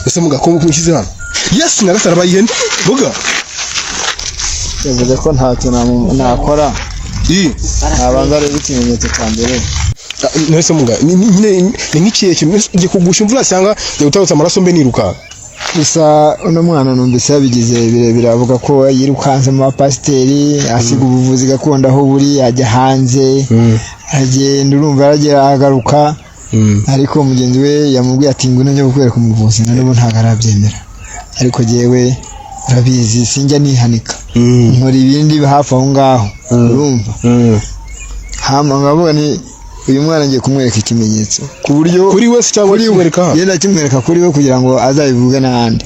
ese muga ko mukize hano yes nagasara bayihene vuga yavuze ko ntacyo nakora abanza rero ikimenyetso cya mbere nese muga nyine ni nk'ikiye kimwe kugusha imvura cyangwa yutawutsa amaraso mbe niruka gusa uno mwana numvise yabigize birebire avuga ko yirukanze mu bapasiteri asiga ubuvuzi gakondo aho buri ajya hanze agenda urumva yaragera agaruka ariko mugenzi we yamubwiye ati ngwino njye kukwereka umuvuzi none ntabwo arabyemera ariko jewe urabizi sinjya nihanika nkora ibindi hafi aho ngaho urumva hama ngavuga ni uyu mwana ngiye kumwereka ikimenyetso ku buryo kuri wese cyangwa kimwereka yenda kimwereka kuri we kugira ngo azabivuge n'ahandi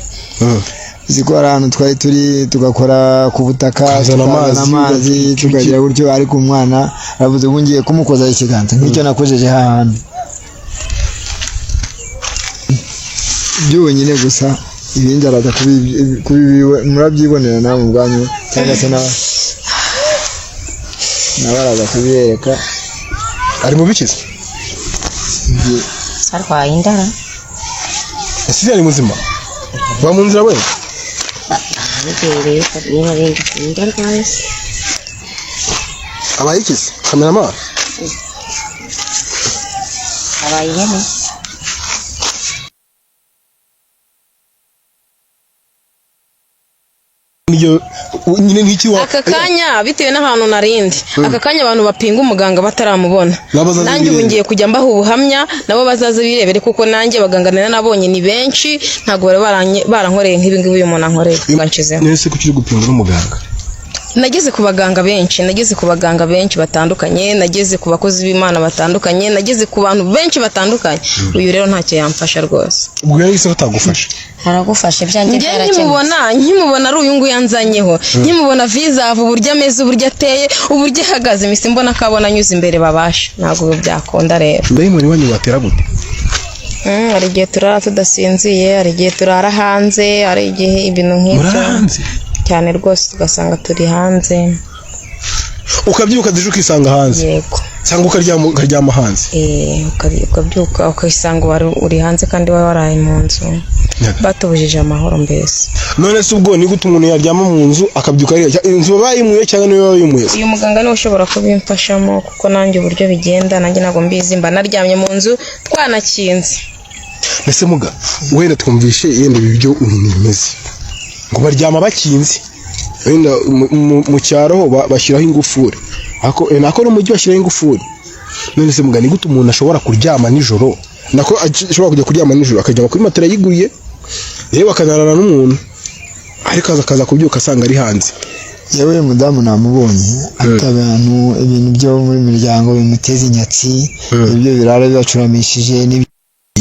ziko ari ahantu twari turi tugakora ku butaka tukazana amazi tukagira gutyo ariko umwana aravuze ubu ngiye kumukoza ikiganza nk'icyo nakojeje hahandi byonyine gusa ibindi araza murabyibonera namwe ubwanyu cyangwa se nabaraza kubereka ari mu bikize sarwaye indara ese ari muzima ba mu nzira we bigereye kabina rindi indara kwese abayikize cameraman abayihene niyo nyine nk'iki wa akakanya bitewe n'ahantu narindi akakanya abantu bapinga umuganga bataramubona nanjye ubu ngiye kujya mbaho ubuhamya nabo bazaze birebere kuko nanjye baganganira nabonye ni benshi ntago barankoreye nk'ibi ngibi uyu muntu ankoreye banshizeho nese ko kiri gupinga n'umuganga nageze ku baganga benshi batandukanye nageze ku bakozi b'Imana batandukanye nageze ku bantu benshi batandukanye uyu rero ntacyo yamfasha rwose ubwo yari se batagufasha haragufashe byanjye nkimubona ari uyu nguyu yanzanyeho nkimubona visa uburyo ameze uburyo ateye uburyo ahagaze mise mbona kabona anyuze imbere babasha ntabwo byakunda rero ndayimoni wanyu watera gute hari igihe turara tudasinziye hari igihe turara hanze hari igihe ibintu nk'ibyo cyane rwose tugasanga turi hanze ukabyuka dije ukisanga hanze yego cyangwa ukaryama hanze ukabyuka ukisanga uri hanze kandi waraye mu nzu batubujije amahoro mbese none se ubwo ni gute umuntu yaryama mu nzu akabyuka ari inzu bayimuye cyangwa niwe bayimuye uyu muganga niwe ushobora kubimfashamo kuko nanjye uburyo bigenda nanjye ntabwo mbizi mba naryamye mu nzu twanakinze mbese muga wenda twumvishe yenda ibyo bimeze ngo baryama bakinze wenda mu cyaro bashyiraho ingufuri nako no mujyi bashyiraho ingufuri none se muga ni gute umuntu ashobora kuryama nijoro nako ashobora kujya kuryama nijoro akajya kuri matera yiguye yewe akanarana n'umuntu ariko akaza kubyuka asanga ari hanze yewe mudamu namubonye atabantu ibintu byo muri miryango bimuteza inyatsi ibyo birara bibacuramishije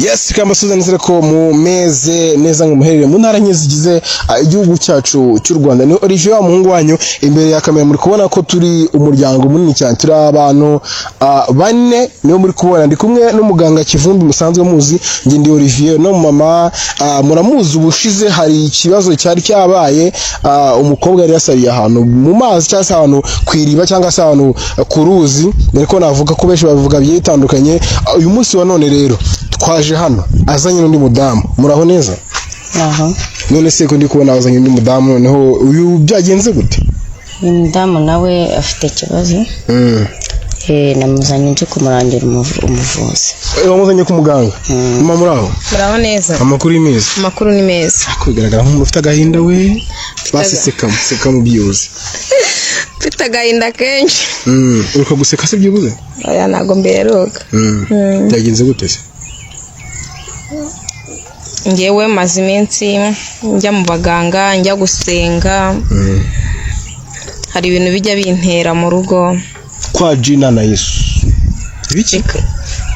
yes kamasuza nizere ko mu meze neza ngumuherere mu ntara nke zigize igihugu cyacu cy'u Rwanda ni Olivier wa muhungu wanyu imbere ya kamera muri kubona ko turi umuryango munini cyane turi abantu bane niyo muri kubona ndi kumwe n'umuganga Kivumbi musanzwe muzi nge ndi Olivier no mama muramuzi ubushize hari ikibazo cyari cyabaye umukobwa yari yasariye ahantu mu mazi cyangwa se ahantu kwiriba cyangwa se ahantu ku ruzi ariko navuga ko benshi bavuga byitandukanye uyu munsi wa none rero twaje hano azanye n'undi mudamu muraho neza none se ko ndi kubona azanye n'undi mudamu noneho uyu byagenze gute uyu mudamu nawe afite ikibazo namuzanye nje kumurangira umuvuzi wamuzanye ku muganga mama muraho neza amakuru y'imeza amakuru ni meza kugaragara nk'umuntu ufite agahinda we baseseka mu byuzi mfite agahinda kenshi uruka guseka se byibuze oya ntago mberuka byagenze gute se ngewe maze iminsi njya mu baganga njya gusenga hari ibintu bijya bintera mu rugo kwa Jina na Yesu ibiki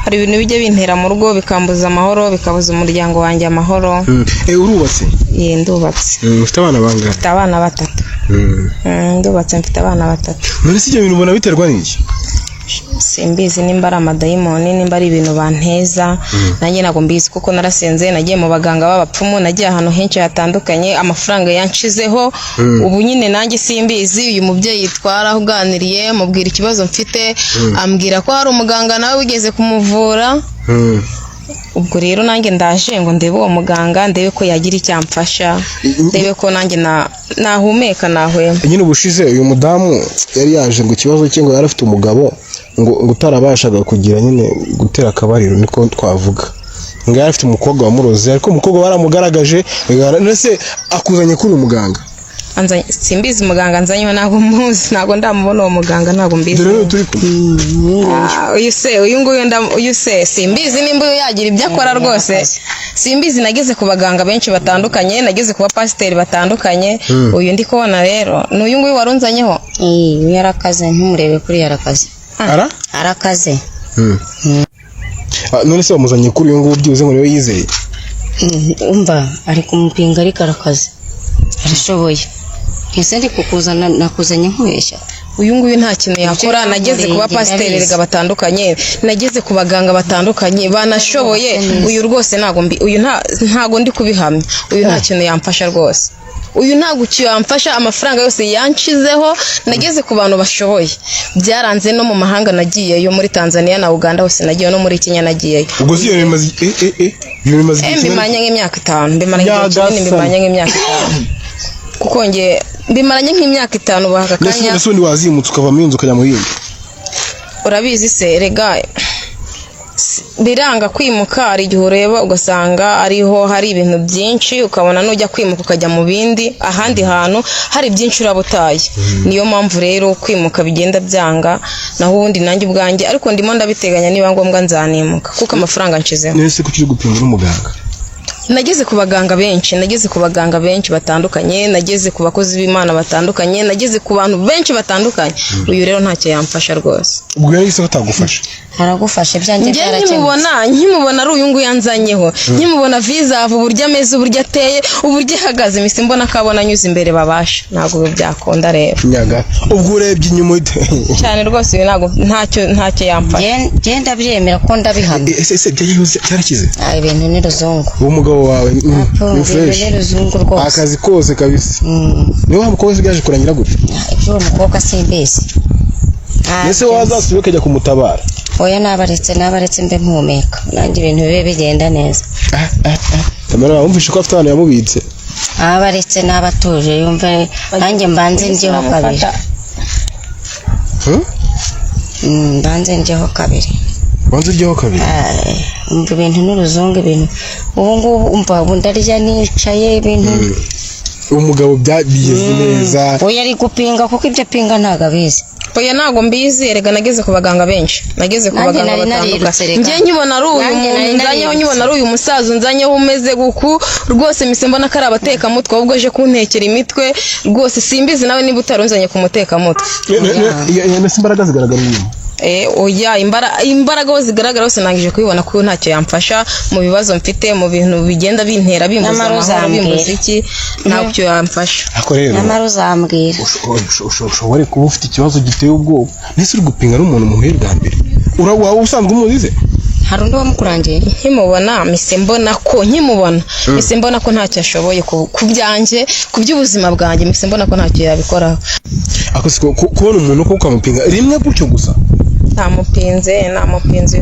hari ibintu bijya bintera mu rugo bikambuza amahoro bikabuza umuryango wanjye amahoro urubatse ndubatse ufite abana bangahe mfite abana batatu ndubatse mfite abana batatu none si ibyo bintu ubona biterwa n'iki simbizi nimba ari amadayimoni nimba ari ibintu banteza nanjye ntabwo mbizi kuko narasenze nagiye mu baganga b'abapfumu nagiye ahantu henshi hatandukanye amafaranga yanshizeho ubu nyine nanjye simbizi uyu mubyeyi twarahuganiriye mubwira ikibazo mfite ambwira ko hari umuganga nawe wigeze kumuvura ubwo rero nanjye ndaje ngo ndebe uwo muganga ndebe ko yagira icyamfasha ndebe ko nanjye nahumeka nahwema. nyine ubushize uyu mudamu yari yaje ngo ikibazo cye ngo yari afite umugabo ngo utarabashaga kugira nyine gutera akabariro niko twavuga ngo yari afite umukobwa wamuroze ariko umukobwa baramugaragaje nese akuzanye kuri umuganga simbizi muganga nzanyeho ntabwo muzi ntabwo ndamubona uwo muganga ntabwo mbizi. uyu se simbizi nimba yagira ibyo akora rwose simbizi. nageze ku baganga benshi batandukanye nageze ku bapasiteri batandukanye uyu ndi kubona rero ni uyu nguyu warunzanyeho. yarakaze ntumurebe kuri yarakaze arakaze. none se wamuzanye kuri uyu nguyu byibuze ngo niwe yizeye umva ari kumupinga ariko arakaze arashoboye. Ese ndi kukuzana nakuzanye nkweshya uyu nguyu nta kintu yakora. nageze ku bapasiteri batandukanye nageze ku baganga batandukanye banashoboye. uyu rwose ntago ndi kubihamya. uyu nta kintu yamfasha rwose. uyu ntago yamfasha. amafaranga yose yanshizeho nageze ku bantu bashoboye byaranze no mu mahanga nagiyeyo muri Tanzania na Uganda hose nagiye no muri Kenya nagiyeyo. ubwo si bimaze mbimanye nk'imyaka 5 mbimanye nk'imyaka 5 kuko nge bimaranye nk'imyaka 5 bahaka kanya. Nese undi wazimutse ukava mu inzu kajya mu yindi. Urabizi se rega biranga kwimuka ari igihe ureba ugasanga ariho hari ibintu byinshi ukabona nujya kwimuka ukajya mu bindi ahandi hantu hari byinshi urabutaye. niyo mpamvu rero kwimuka bigenda byanga naho ubundi nanjye ubwanjye ariko ndimo ndabiteganya niba ngombwa nzanimuka kuko amafaranga nshizeho. Nese kuki gupinga n'umuganga? nageze ku baganga benshi batandukanye nageze ku bakozi b'Imana batandukanye nageze ku bantu benshi batandukanye. uyu rero ntacyo yamfasha rwose. ubwo yari se utagufasha aragufashe byanjye byarakemutse. nkimubona ari uyu nguyu yanzanyeho nkimubona visa uburyo ameze uburyo ateye uburyo ahagaze mise mbona kabona anyuze imbere babasha ntabwo byakunda rero. nyaga ubwo urebye inyuma cyane rwose uyu ntabwo ntacyo yamfasha. genda byemera ko ndabihamya. ese byarakize ibintu ni ruzungu. umugabo wawe ni fresh ni ruzungu rwose akazi kose kabisa. niwe wa mukobwa usigaje kurangira gute? ibyo umukobwa simbizi. ese wazasubiye ukajya kumutabara? oya nabaretse mbe mpumeka nanjye ibintu bibe bigenda neza. Tamara wumvishe ko afite abantu yamubitse? abaretse n'abatuje yumve nanjye mbanze njyeho kabiri. mbanze njyeho kabiri. wanze ujyeho kabiri? umva ibintu n'uruzungu ibintu ubu ngubu umva ndarya nicaye ibintu. umugabo byageze neza. oya ari gupinga kuko ibyo apinga ntago abizi. oya ntago mbizi erega nageze ku baganga benshi nageze ku baganga batandukanye. njye nkibona ari uyu muntu nzanyeho nkibona ari uyu musaza nzanyeho umeze guku rwose mise mbona ko ari abatekamutwe ahubwo aje kuntekera imitwe rwose simbizi nawe niba utarunzanye ku mutekamutwe. nese imbaraga zigaragara inyuma? oya imbaraga ho zigaragara hose nangije kubibona ko ntacyo yamfasha mu bibazo mfite mu bintu bigenda bintera bimbuza amahoro bimbuza iki ntacyo yamfasha. nyamara uzambwira ushobora kuba ufite ikibazo giteye ubwoba. nese uri gupinga n'umuntu muhuye bwa mbere waba usanzwe umuzize? hari undi wamukurangiye? nkimubona mise mbona ko ntacyo ashoboye ku byanjye ku by'ubuzima bwanjye mise mbona ko ntacyo yabikoraho. kubona umuntu ko ukamupinga rimwe gutyo gusa? ntamupinze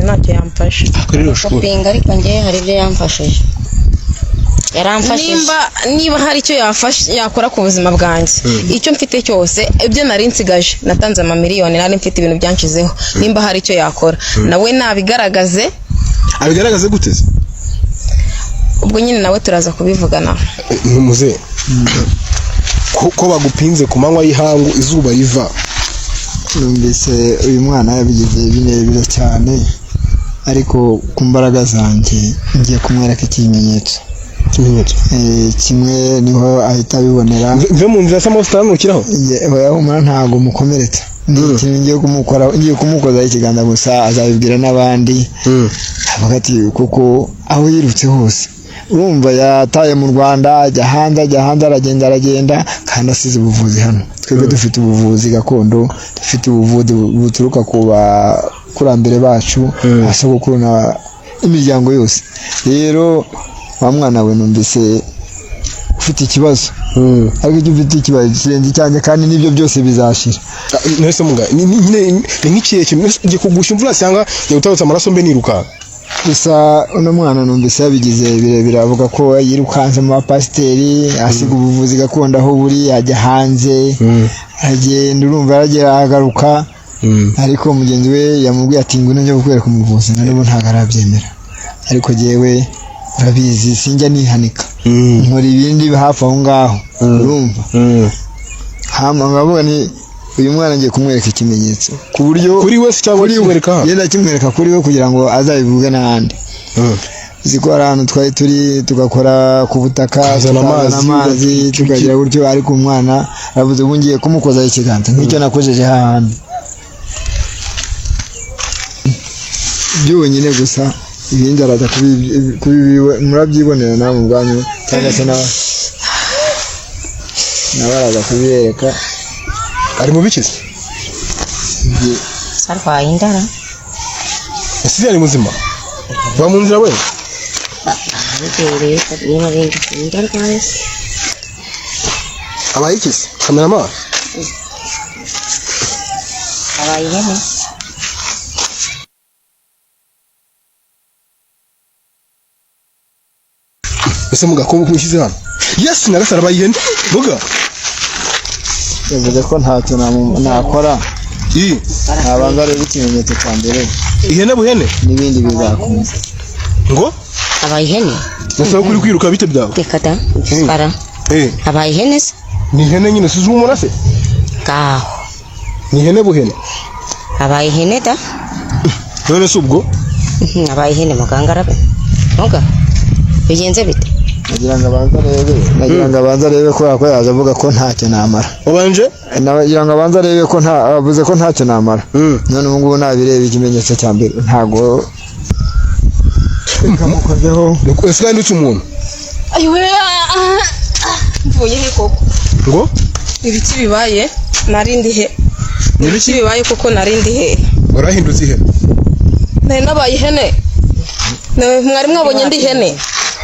ntacyo yamfasha. gupinga ariko njye hari ibyo yamfashije yaramfashije. niba hari icyo yakora ku buzima bwanjye icyo mfite cyose ibyo nari nsigaje natanze amamiliyoni nari mfite ibintu byanshizeho nimba hari icyo yakora nawe nabigaragaze. abigaragaze gute? ubwo nyine nawe turaza kubivugana. muze ko bagupinze ku manywa y'ihangu izuba riva. numvise uyu mwana yabigize birebire cyane ariko ku mbaraga zanjye ngiye kumwereka ikimenyetso kimwe niho ahita abibonera. mve mu nzira s'amaso utanukiraho? oya ntabwo mukomeretsa ikintu ngiye kumukozaho ikiganza gusa azabibwira n'abandi. avuga ati kuko aho yirutse hose urumva yataye mu Rwanda ajya hanze aragenda kandi asize ubuvuzi hano. twebwe dufite ubuvuzi gakondo dufite ubuvuzi buturuka ku bakurambere bacu abasogokuru imiryango yose. rero wa mwana we numvise ufite ikibazo ariko icyo ufite ikibazo kirenze cyane kandi n'ibyo byose bizashira. nese muga ni nk'ikihe kintu ngiye kugusha imvura cyangwa utarutse amaraso mbe niruka? gusa uno mwana numvise yabigize birebire avuga ko yirukanse mu bapasiteri asiga ubuvuzi gakondo aho buri ajya hanze agenda urumva aragera agaruka ariko mugenzi we yamubwiye ati ngwino njye kukwereka umuvuzi na n'ubu ntabwo arabyemera ariko jewe urabizi sinjya nihanika nkora ibindi hafi aho ngaho urumva hama ngavuga ni uyu mwana ngiye kumwereka ikimenyetso ku buryo kuri we cyangwa kimwereka yenda kimwereka kuri we kugira ngo azabivuge n'ahandi ziko hari ahantu twari turi tugakora ku butaka Kuzana amazi tukagira gutyo ariko umwana aravuze ubu ngiye kumukozaho ikiganza nk'icyo nakojeje hahandi byonyine gusa ibindi araza kubibiwe murabyibonera nawe mu bwanyu cyangwa se nawe araza kubibereka ari mu bikize sarwaye indara ese ari muzima ba mu nzira we bigere niba rindi indara rwese abaye ikize kameramani abaye ihene ese mugakobwa kumushyize hano yes nagasara abaye ihene vuga yavuze ko ntacyo nakora ntabanza rero ikimenyetso cya mbere ihene buhene n'ibindi bizakomeza ngo abaye ihene nasaba kuri kwiruka bite byawe reka da igisara abaye ihene se ni ihene nyine si z'umura se ngaho ni ihene buhene abaye ihene da none se ubwo abaye ihene muganga arabe muga bigenze bite nagira ngo abanza arebe ko yaza avuga ko ntacyo namara wabanje nagira ngo abanza arebe ko avuze ko ntacyo namara none ubu ngubu nabireba ikimenyetso cya mbere ntago kamukozeho ese kandi uca umuntu ayiwe mvuye he koko ngo ibiki bibaye narindi he ibiki bibaye koko narindi he warahindutse ihene nari nabaye ihene mwari mwabonye ndi ihene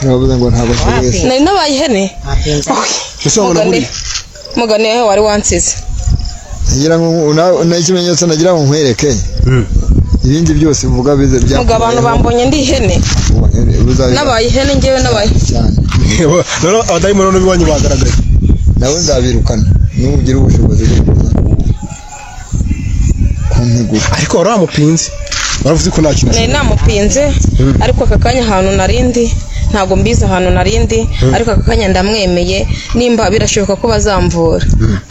navuze ngo ntabwo twese nari nabaye ihene ese wabona muri mugane wari wansize nagira ngo ikimenyetso nagira ngo nkwereke ibindi byose uvuga bize bya muga abantu bambonye ndi ihene nabaye ihene ngewe nabaye cyane none abadayimoni biwanyu bagaragaye nawe nzabirukana nugira ubushobozi bwo kuntegura ariko waramupinze baravuze ko nta kintu nari namupinze ariko aka kanya ahantu narindi ntago mbizi ahantu narindi ariko aka kanya ndamwemeye nimba birashoboka ko bazamvura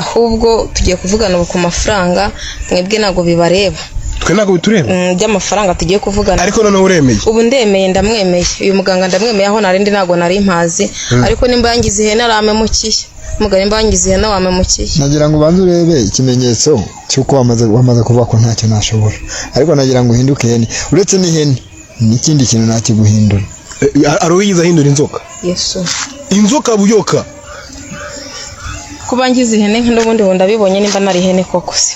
ahubwo tugiye kuvugana ubu ku mafaranga mwebwe ntago bibareba twe ntago bitureba by'amafaranga tugiye kuvugana ariko none uremeye ubu ndemeye ndamwemeye uyu muganga ndamwemeye aho narindi ntago nari mpazi ariko nimba yangize ihene aramemukiye muganga nimba yangize ihene wamemukiye nagira ngo ubanze urebe ikimenyetso cy'uko wamaze kuvuga ko ntacyo nashobora ariko nagira ngo uhinduke ihene uretse n'ihene n'ikindi kintu nakiguhindura ari uwigize ahindura inzoka yesu inzoka buyoka kuba ngize ihene n'ubundi ndabibonye nimba nari ihene koko se